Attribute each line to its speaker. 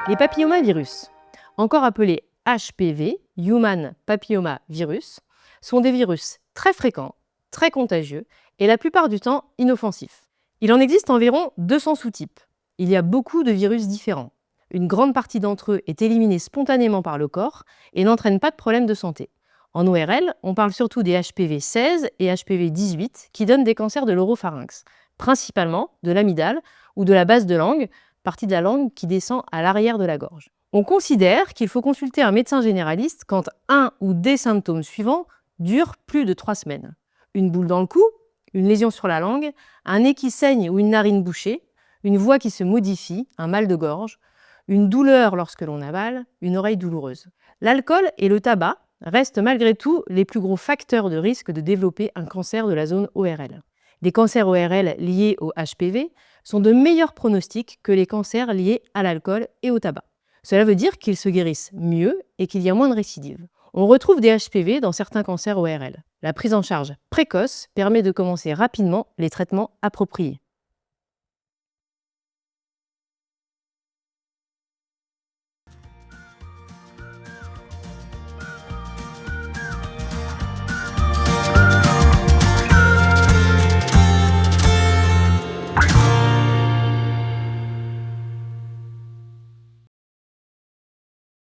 Speaker 1: Les papillomavirus, encore appelés HPV, Human Papilloma Virus, sont des virus très fréquents, très contagieux et la plupart du temps inoffensifs. Il en existe environ 200 sous-types. Il y a beaucoup de virus différents. Une grande partie d'entre eux est éliminée spontanément par le corps et n'entraîne pas de problème de santé. En ORL, on parle surtout des HPV 16 et HPV 18 qui donnent des cancers de l'oropharynx, principalement de l'amygdale ou de la base de langue, partie de la langue qui descend à l'arrière de la gorge. On considère qu'il faut consulter un médecin généraliste quand un ou des symptômes suivants durent plus de 3 semaines. Une boule dans le cou, une lésion sur la langue, un nez qui saigne ou une narine bouchée, une voix qui se modifie, un mal de gorge, une douleur lorsque l'on avale, une oreille douloureuse. L'alcool et le tabac restent malgré tout les plus gros facteurs de risque de développer un cancer de la zone ORL. Les cancers ORL liés au HPV sont de meilleurs pronostics que les cancers liés à l'alcool et au tabac. Cela veut dire qu'ils se guérissent mieux et qu'il y a moins de récidives. On retrouve des HPV dans certains cancers ORL. La prise en charge précoce permet de commencer rapidement les traitements appropriés.